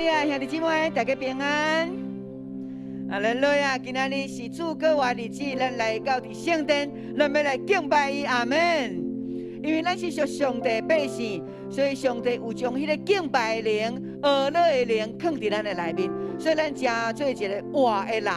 呀，兄弟姊妹，大家平安。啊，咱来啊，今仔日是主过活日子，咱来到伫圣殿，咱要来敬拜伊，阿门。因为咱是属上帝百姓，所以上帝有将迄个敬拜的灵、乐的灵放伫咱的内面，所以咱真做一个活的人。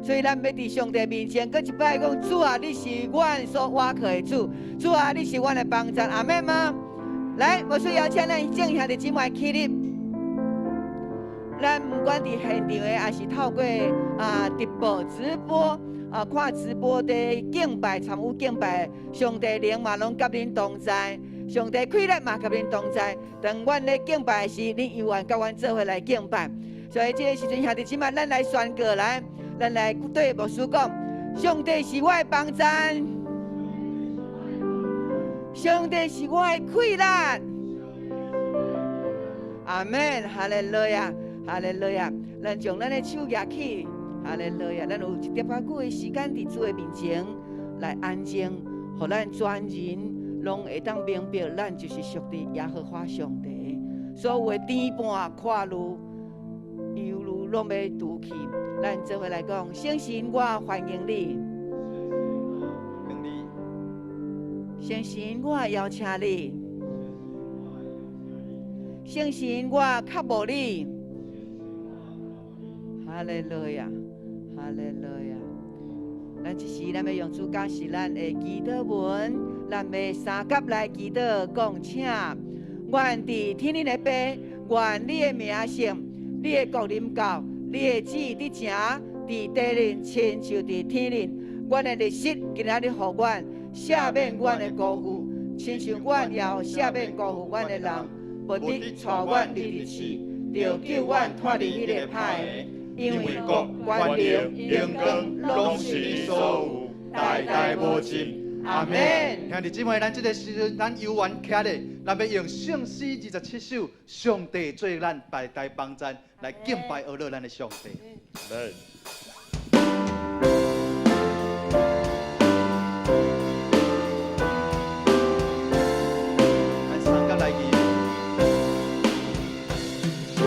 所以咱要伫上帝面前，搁一摆讲：主啊，你是阮所倚靠的主；主啊，你是阮的帮助，阿门吗？来，我需邀请咱正兄弟姊妹起立。咱不管伫现场的，还是透过直播看直播的敬拜、参与敬拜，上帝灵嘛拢甲恁同在，上帝快乐嘛甲恁同在。当阮咧敬拜时，恁有缘甲阮做伙来敬拜。所以这个时阵，兄弟姊妹，咱来宣告来，咱来对牧师讲：上帝是我的帮助，上帝是我的快乐。阿门，哈利路亚。哈利路亚！咱将咱的手举起，哈利路亚！咱有一点仔久的时间伫主的面前来安静，互咱全人拢会当明白，咱就是属于耶和华上帝。所有的颠簸跨路、犹如拢要拄去。咱做伙来讲，相信我欢迎你，相信我邀请你，相信我较无你。哈利路亚，哈利路亚！咱这时咱要用主教是咱的祈祷文，咱要三甲来祈祷，讲请愿伫天灵的爸，愿你的名圣，你的国临到，你的旨意伫正，伫地灵亲像伫天灵。阮的历史今仔日互阮赦免阮的辜负，亲像阮也有赦免辜负阮的人，无得带阮入地狱，就救阮脱离迄个歹。因为国、权力、荣光，拢是你所有，代代无尽。阿门。兄弟姊妹，咱这个时阵，咱有缘徛咧，咱要用圣诗27首《上帝做咱代代帮助》来敬拜阿乐咱的上帝。咱三甲来记。主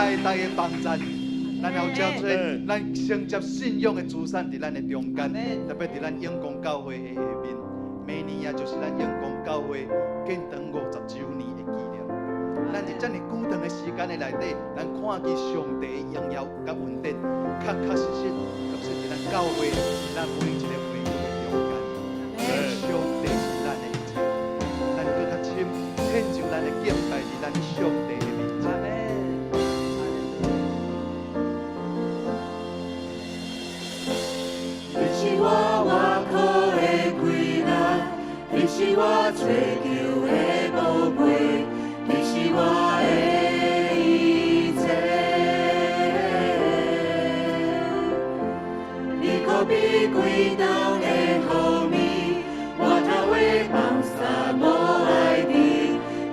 代代的帮赞。咱后照做，咱承接信仰的资产伫咱的中间，特别伫咱永光教会的下面。明年啊，就是咱永光教会建堂50周年的纪念。咱伫遮尔久长的时间的内底，咱看见上帝的荣耀甲恩典，确确实实就是伫咱教会，咱每一个会友的中间。上帝是咱的一切，咱搁较深献上咱的敬拜伫咱上帝的面前。你是我外靠的归宿，你是我追求的宝贝，你是我的一切。你可比归档的雨暝，我头的放洒无爱你，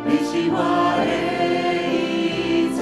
你是我的一切。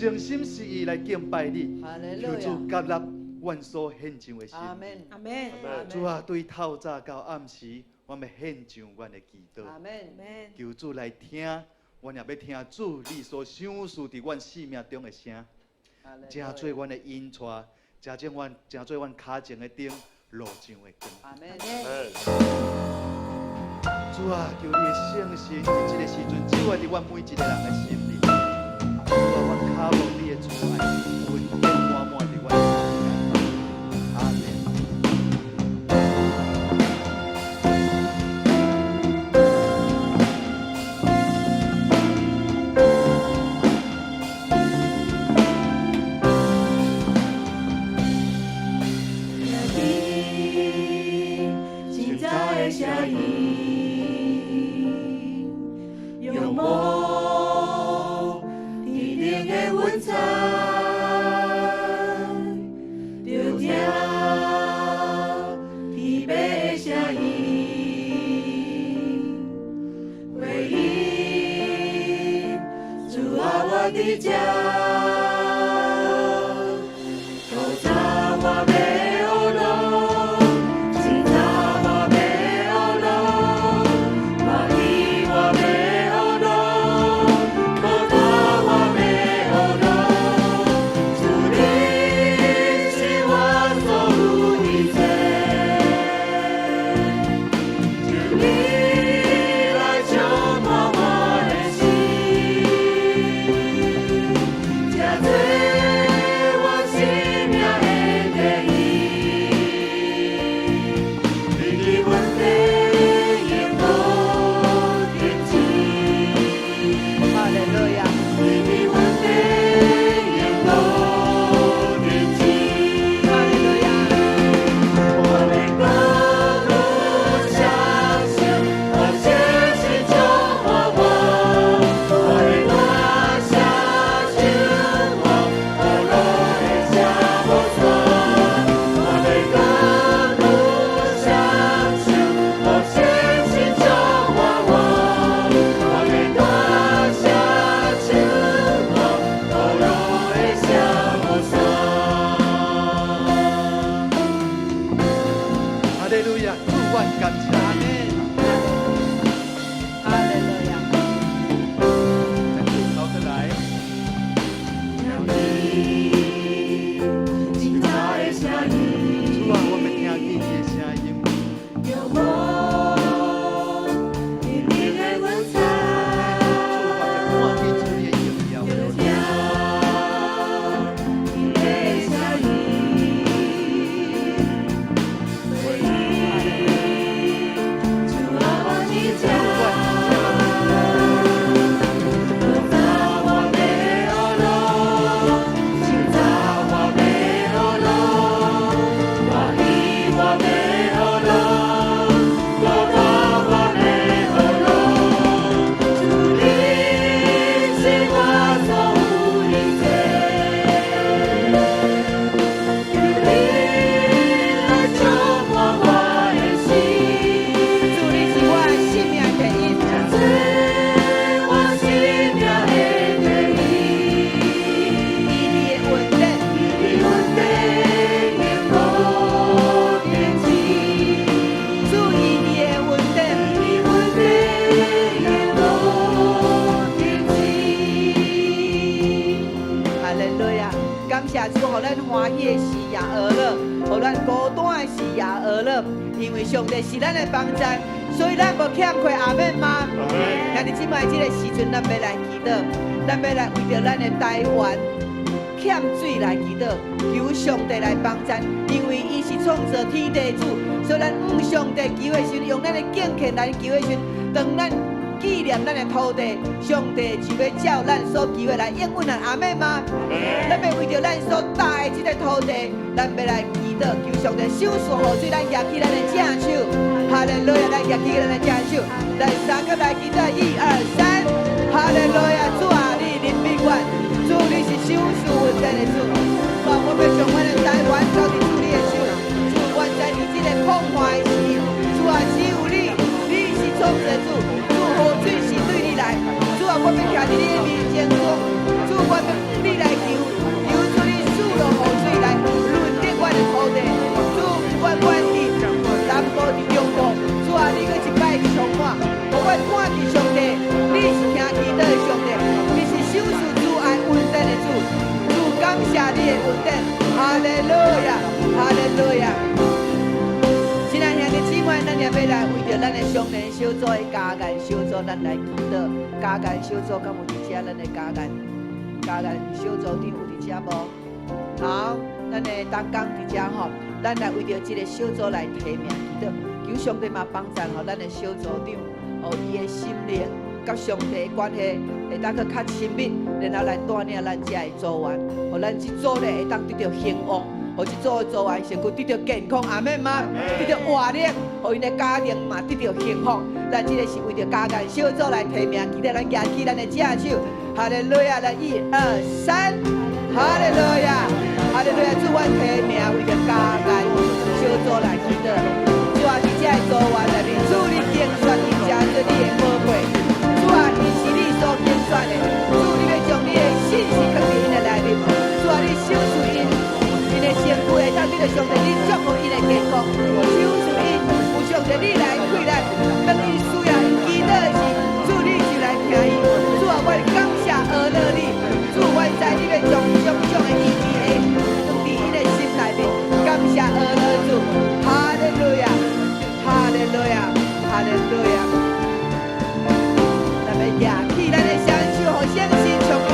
诚心实意来敬拜你，求主接纳阮所献上的心。阿门，阿门。主啊，对透早到暗时，我们献上阮的祈祷。阿门，求主来听，阮也要听主你所想事伫阮生命中的声，正做阮的引带，正做阮脚前的灯，路上的光。阿门。主啊，求你的圣神伫这个时阵照在伫阮每一个人的心里。主啊，阮渴望你的慈爱，恩典满满伫阮的心里。阿门。今朝的声音，用梦。欢喜的时也而乐，互咱孤单的时也而乐。因为上帝是咱的帮助，所以咱无欠亏。阿们吗？兄弟姊妹，这个时阵咱要来祈祷，咱要来为着咱的台湾欠水来祈祷，求上帝来帮助，因为伊是创造天地主，所以咱上帝求的时，用咱的敬虔来求的时，当咱纪念咱的土地，上帝就要照咱所求的来应允咱。阿们吗？咱要为着咱所带的这个土地，咱要来祈祷，求上帝赏赐雨水，咱举起咱的正手，哈利路亚，咱举起咱的正手，来三个来祈祷，一二三，哈利路亚，主啊，你临必愿，主你是赏赐稳定的主，我要上阮的台湾交伫主你的手，主我在你这个空坏的时，主啊，只有你，你是创造主，主雨水是对你来，主啊，我要徛伫你的面前讲，主我要你来求主你赐落雨水来润泽我的土地，主我愿意南部伫中部，主啊，你搁一摆充满，互我看见上帝，你是听祈祷的上帝，你是赏赐主爱稳定的主，主感谢你的稳定，哈利路亚，哈利路亚。亲爱兄弟姊妹，咱也要来为着咱的相连小组的家人小组，咱来祈祷。家人小组敢有伫遮？咱的家人小组长有伫遮无？好，咱的东港伫遮吼，咱来为着这个小组来提名祈祷，求上帝嘛帮助吼咱的小组长，互伊的心灵甲上帝的关系会当去较亲密，然后来带领咱遮的组员，互咱这组咧会当得到兴旺。互这组的组员身躯得到健康，阿们吗？得到活力，互因的家庭嘛得到幸福。咱这个是为着家人小组来提名，记得咱举起咱的正手，哈利路亚！来一二三，哈利路亚，哈利路亚！主，我提名为着家人小组来祈祷。主啊，伫这组员内面，主你拣选伊加做你的宝贝。主啊，伊是你所拣选的。主，你要将你的信息放伫因的内面。主啊，你赏赐因。因的身躯会当得到上帝，你祝福因的健康，赏赐因有上帝你来开咱，当伊需要因祈祷时，主你就来听伊。主啊，我感谢而乐你，主我知你要将种种的意义的放伫因的心内面，感谢而乐主，哈利路亚，哈利路亚，哈利路亚。咱们举起咱的双手，互相信充满。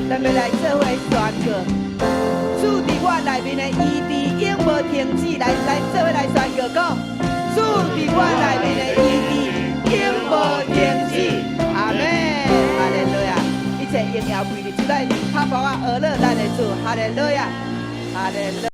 咱要来做伙宣告，主伫我内面的医治永无停止。来做伙来宣告，讲主伫我内面的医治永无停止。阿门，哈利路亚！一切荣耀归你，主来拍拍我耳乐，咱的主，哈利路亚，哈利路亚。